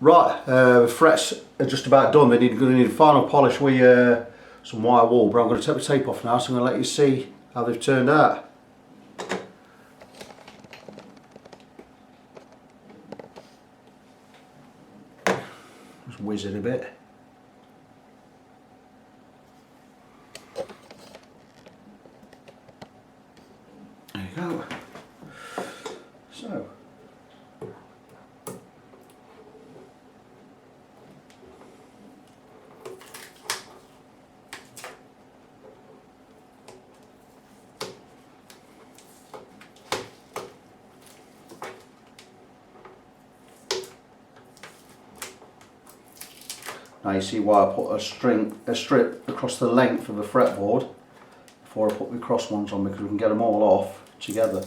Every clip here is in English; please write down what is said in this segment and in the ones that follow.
Right, the frets are just about done. They're going to need final polish with some wire wool, but I'm going to take the tape off now, so I'm going to let you see how they've turned out. Just whiz it a bit. There you go. So. Now you see why I put a strip across the length of the fretboard before I put the cross ones on, because we can get them all off together,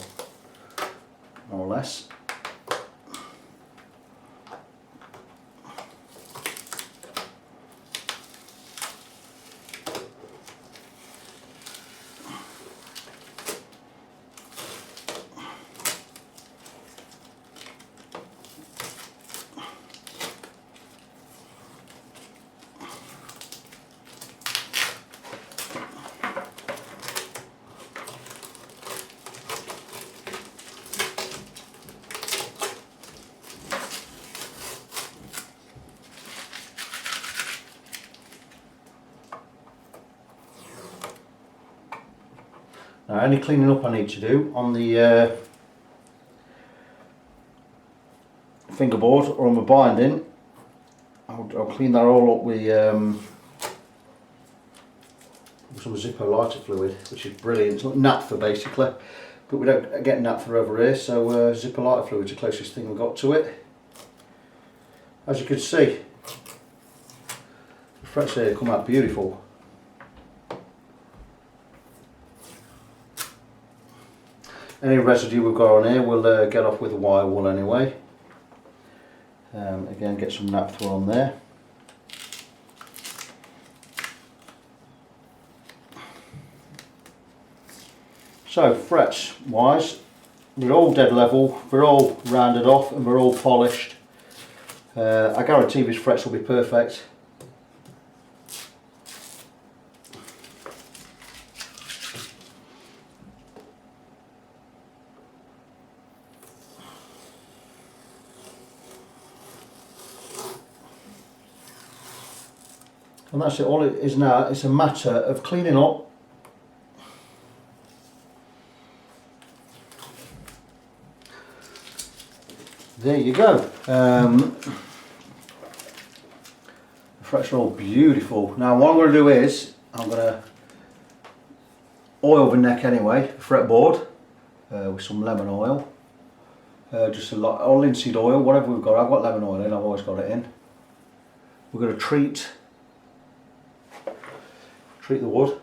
more or less. Now, any cleaning up I need to do on the fingerboard or on the binding, I'll clean that all up with some Zippo lighter fluid, which is brilliant. It's like naphtha basically, but we don't get naphtha over here, so Zippo lighter fluid's the closest thing we've got to it. As you can see, the frets here come out beautiful. Any residue we've got on here we'll get off with a wire wool anyway. Again, get some naphtha on there. So frets wise, they're all dead level, they're all rounded off and they're all polished. I guarantee these frets will be perfect. And that's it, all it is now, it's a matter of cleaning up there you go. The frets are all beautiful. Now what I'm going to do is, I'm going to oil the neck anyway, the fretboard, with some lemon oil. Just a lot, or linseed oil, whatever we've got. I've got lemon oil in, I've always got it in. We're going to treat the wood.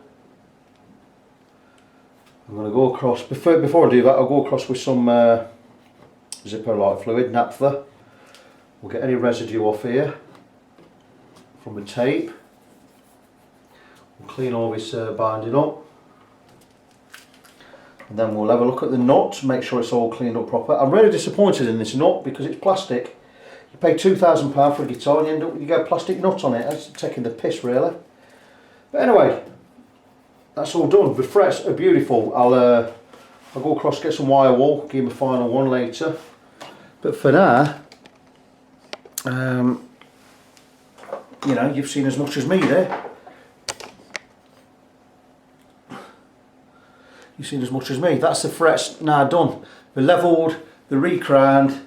I'm going to go across, before I do that, I'll go across with some Zippo light fluid, naphtha. We'll get any residue off here from the tape. We'll clean all this binding up. And then we'll have a look at the nut, make sure it's all cleaned up proper. I'm really disappointed in this nut because it's plastic. You pay £2,000 for a guitar and you end up with a plastic nut on it. That's taking the piss really. But anyway, that's all done. The frets are beautiful. I'll go across, get some wire wool, give them a final one later. But for now, you know, you've seen as much as me there. You've seen as much as me. That's the frets now done. They're levelled, they're recrowned,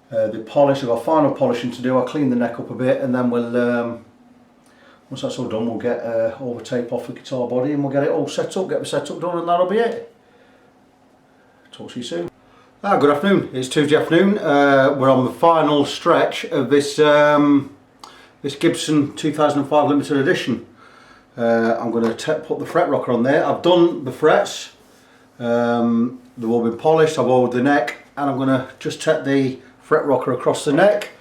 they're polished. I've got final polishing to do. I'll clean the neck up a bit and then we'll, once that's all done, we'll get all the tape off the guitar body and we'll get it all set up, get the setup done, and that'll be it. Talk to you soon. Good afternoon, it's Tuesday afternoon. We're on the final stretch of this this Gibson 2005 limited edition. I'm going to put the fret rocker on there. I've done the frets, they've all been polished, I've oiled the neck, and I'm going to just take the fret rocker across the neck,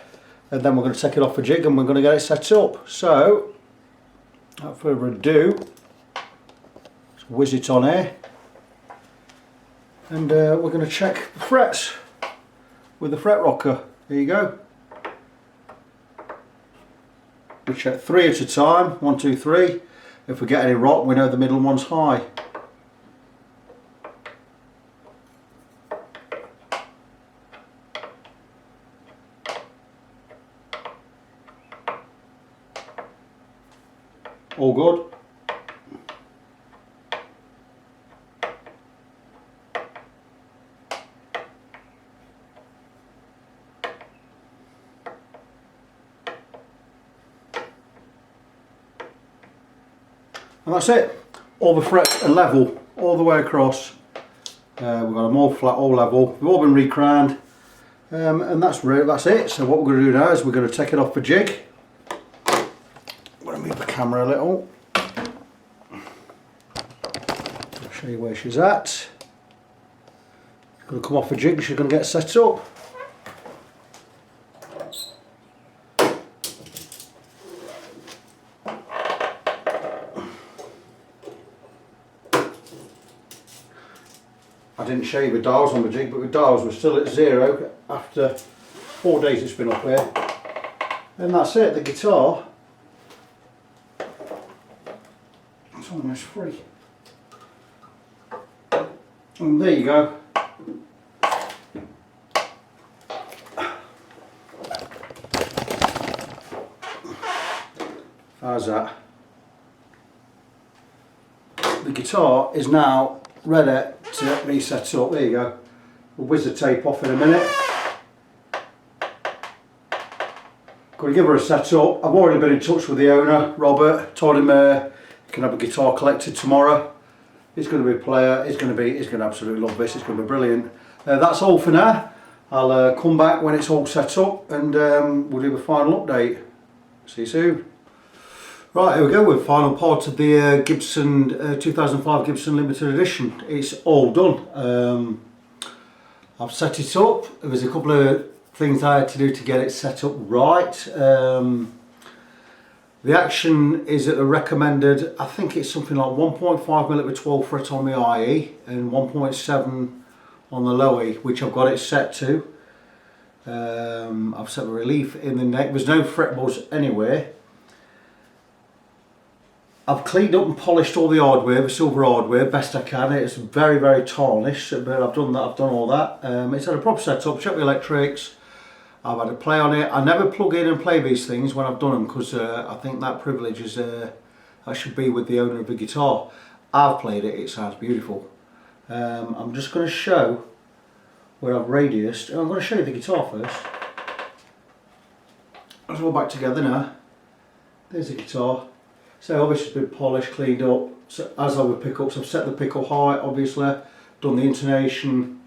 and then we're going to take it off a jig and we're going to get it set up. So, without further ado, let's whiz it on here. And we're going to check the frets with the fret rocker. There you go. We check 3 at a time, 1, 2, 3. If we get any rock, we know the middle one's high. All good. And that's it. All the frets are level all the way across. We've got them all flat, all level. They've all been recrowned. And that's it. So what we're going to do now is we're going to take it off the jig. I'm going to move the camera a little. I'll show you where she's at. She's going to come off the jig. She's going to get set up. I didn't show you the dials on the jig, but the dials were still at 0 after 4 days it's been up here. And that's it, the guitar. It's almost free. And there you go. How's that? The guitar is now ready to be set up. There you go. We'll whiz the tape off in a minute. Going to give her a set up. I've already been in touch with the owner, Robert. Told him he can have a guitar collected tomorrow. He's going to be a player. He's going to absolutely love this. It's going to be brilliant. That's all for now. I'll come back when it's all set up and we'll do a final update. See you soon. Right, here we go with final part of the Gibson 2005 Gibson Limited Edition. It's all done. I've set it up. There's a couple of things I had to do to get it set up right. The action is at a recommended, I think it's something like 1.5mm with 12 fret on the IE and 1.7 on the low E, which I've got it set to. I've set the relief in the neck. There's no fret buzz anywhere. I've cleaned up and polished all the hardware, the silver hardware, best I can. It's very, very tarnished, but I've done that, I've done all that. It's had a proper setup, checked the electrics, I've had a play on it. I never plug in and play these things when I've done them because I think that privilege is, that should be with the owner of the guitar. I've played it, it sounds beautiful. I'm just going to show where I've radiused, and I'm going to show you the guitar first. Let's go back together now. There's the guitar. So obviously it's been polished, cleaned up, so as are the pickups. I've set the pickup height obviously, done the intonation,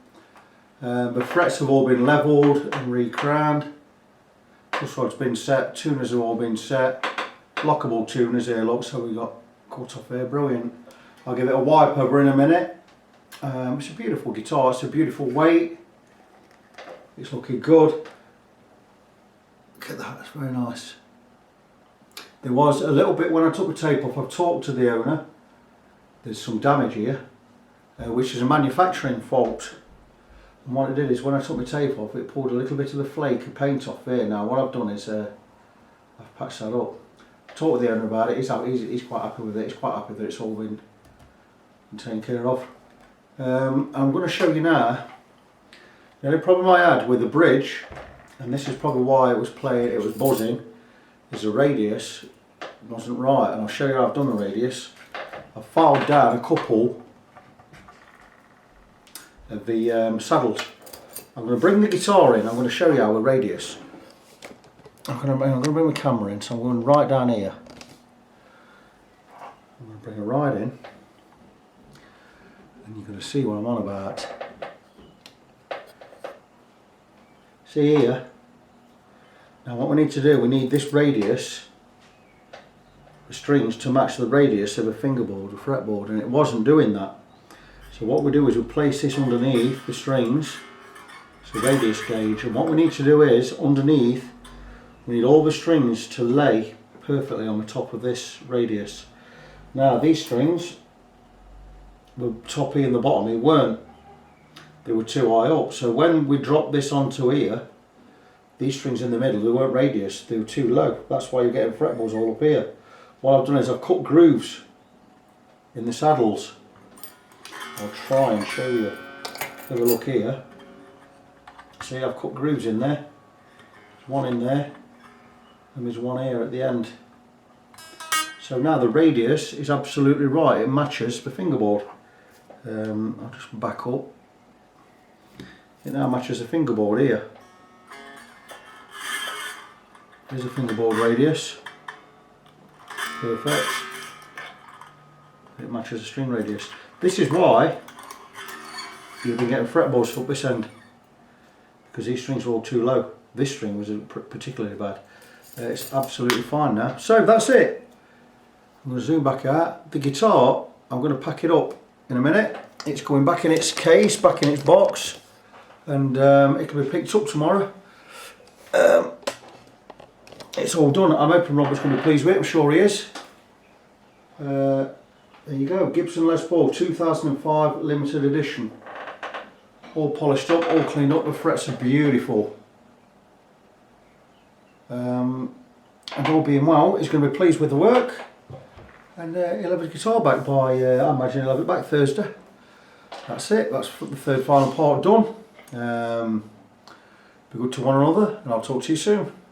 the frets have all been levelled and recrowned, this rod's been set, tuners have all been set, lockable tuners here look, so we got cut off here, brilliant. I'll give it a wipe over in a minute. It's a beautiful guitar, it's a beautiful weight, it's looking good. Look at that, it's very nice. There was a little bit when I took the tape off. I've talked to the owner. There's some damage here, which is a manufacturing fault. And what it did is when I took the tape off, it pulled a little bit of the flake of paint off there. Now what I've done is I've patched that up. I talked with the owner about it. He's quite happy with it. He's quite happy that it's all been taken care of. I'm going to show you now. The only problem I had with the bridge, and this is probably why it was playing, it was buzzing, is the radius wasn't right, and I'll show you how I've done the radius. I've filed down a couple of the saddles. I'm going to bring the guitar in, I'm going to show you how the radius. I'm going to bring the camera in, so I'm going right down here. I'm going to bring it right in, and you're going to see what I'm on about. See here? Now what we need to do, we need this radius, the strings, to match the radius of a fingerboard, a fretboard, and it wasn't doing that. So what we do is we place this underneath the strings, it's a radius gauge, and what we need to do is, underneath, we need all the strings to lay perfectly on the top of this radius. Now these strings, the top here and the bottom, they weren't. They were too high up, so when we drop this onto here, these strings in the middle, they weren't radius, they were too low. That's why you're getting fretboards all up here. What I've done is I've cut grooves in the saddles. I'll try and show you. Have a look here. See, I've cut grooves in there. There's one in there, and there's one here at the end. So now the radius is absolutely right, it matches the fingerboard. I'll just back up. It now matches the fingerboard here. There's a fingerboard radius. Perfect. It matches the string radius. This is why you've been getting fretboards up this end, because these strings were all too low. This string was particularly bad. It's absolutely fine now. So that's it. I'm going to zoom back out. The guitar, I'm going to pack it up in a minute. It's going back in its case, back in its box, and it can be picked up tomorrow. It's all done. I'm hoping Robert's going to be pleased with it. I'm sure he is. There you go, Gibson Les Paul 2005 limited edition. All polished up, all cleaned up, the frets are beautiful. And all being well, he's going to be pleased with the work. And he'll have his guitar back by, I imagine he'll have it back Thursday. That's it, that's the third final part done. Be good to one another, and I'll talk to you soon.